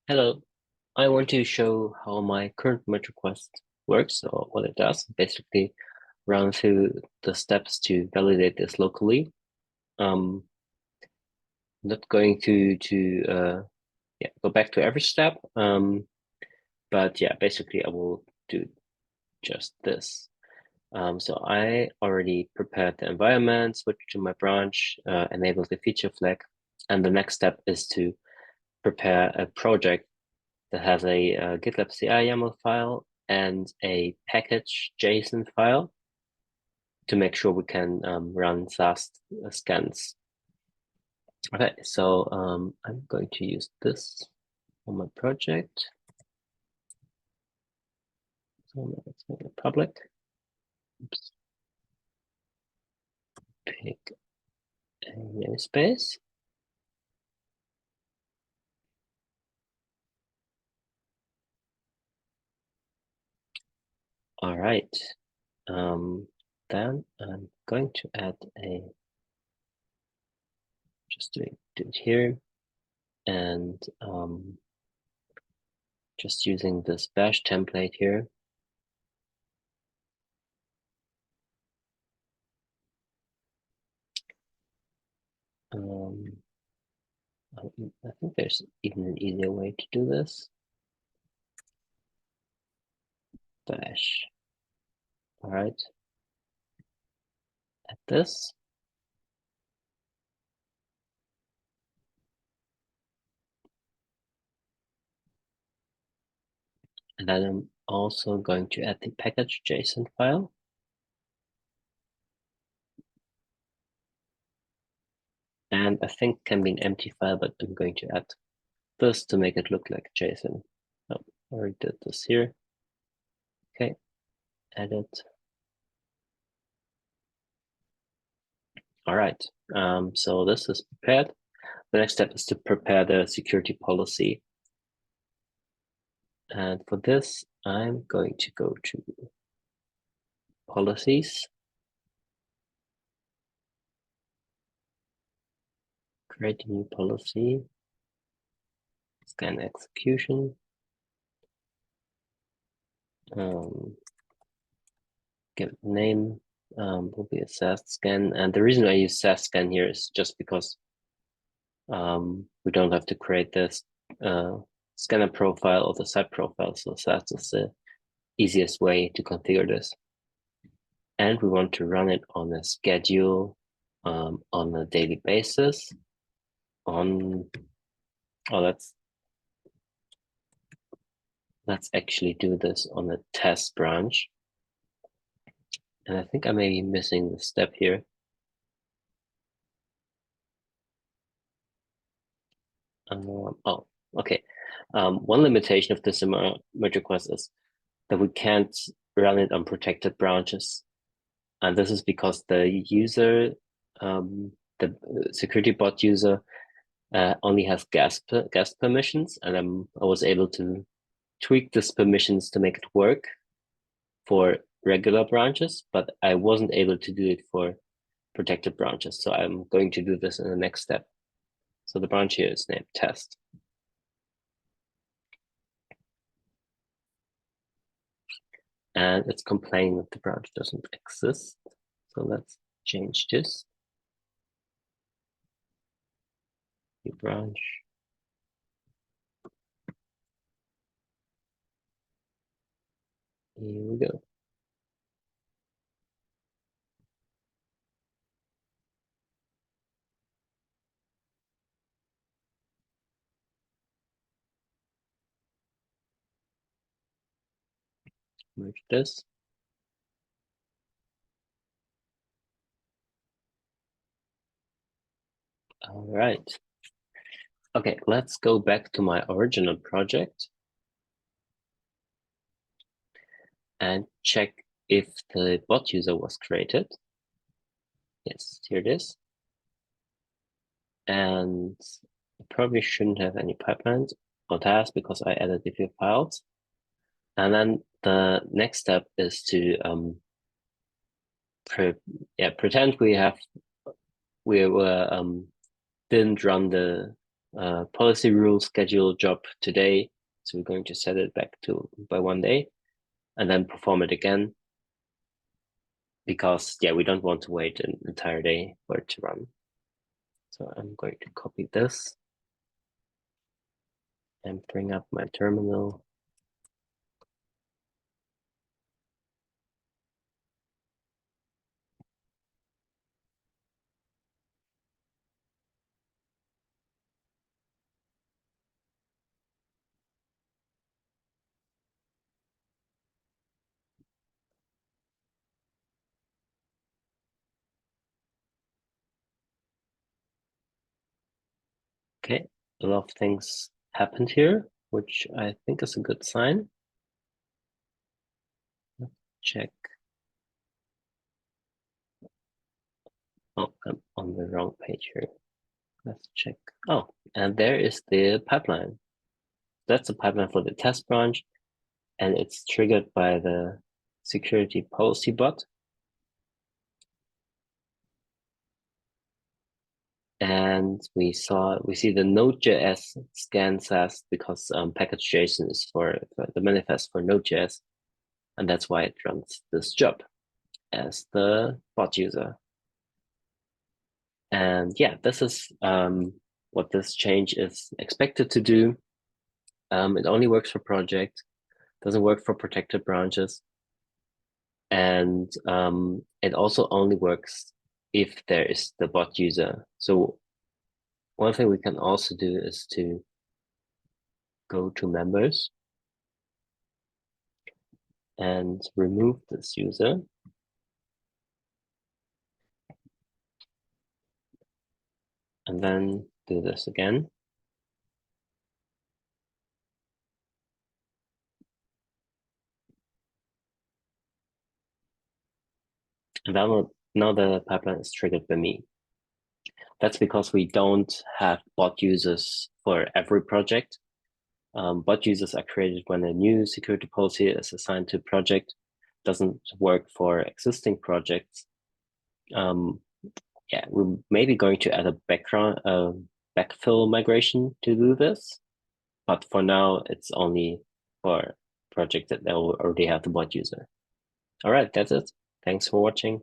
Hello, I want to show how my current merge request works or what it does. Basically, run through the steps to validate this locally. I'm not going to go back to every step. But yeah, basically I will do just this. So I already prepared the environment, switched to my branch, enabled the feature flag, and the next step is to prepare a project that has a GitLab CI YAML file and a package JSON file to make sure we can run fast scans. Okay, so I'm going to use this on my project. So let's make it public. Oops. Pick a namespace. All right. Then I'm going to add just do it here, and just using this bash template here. I think there's even an easier way to do this. Bash. All right. Add this. And then I'm also going to add the package JSON file. And I think can be an empty file, but I'm going to add this to make it look like JSON. Oh, I already did this here. Okay, edit. All right, so this is prepared. The next step is to prepare the security policy. And for this, I'm going to go to policies, create a new policy, scan execution, give it a name, will be a SAST scan. And the reason I use SAST scan here is just because we don't have to create this scanner profile or the site profile. So SAST is the easiest way to configure this. And we want to run it on a schedule on a daily basis. Let's actually do this on a test branch. And I think I may be missing the step here. Oh, okay. One limitation of this merge request is that we can't run it on protected branches. And this is because the user, the security bot user, only has guest permissions, and I was able to tweak this permissions to make it work for regular branches, but I wasn't able to do it for protected branches. So I'm going to do this in the next step. So the branch here is named test. And it's complaining that the branch doesn't exist. So let's change this. New branch. Here we go. Merge this. All right. Okay, let's go back to my original project and check if the bot user was created. Yes, here it is. And I probably shouldn't have any pipelines or tasks because I added a few files. And then the next step is to pretend we didn't run the policy rule schedule job today. So we're going to set it back to by 1 day and then perform it again because yeah, we don't want to wait an entire day for it to run. So I'm going to copy this and bring up my terminal. Okay, a lot of things happened here, which I think is a good sign. Let's check. Oh, I'm on the wrong page here. Let's check. Oh, and there is the pipeline. That's the pipeline for the test branch, and it's triggered by the security policy bot. And we see the Node.js scan says because package.json is for the manifest for Node.js, and that's why it runs this job as the bot user. And yeah, this is what this change is expected to do. It only works for project, doesn't work for protected branches. And it also only works if there is the bot user. So one thing we can also do is to go to members and remove this user. And then do this again. And now the pipeline is triggered by me. That's because we don't have bot users for every project. Bot users are created when a new security policy is assigned to a project. Doesn't work for existing projects. Yeah, we're maybe going to add a backfill migration to do this, but for now it's only for projects that already have the bot user. All right, that's it. Thanks for watching.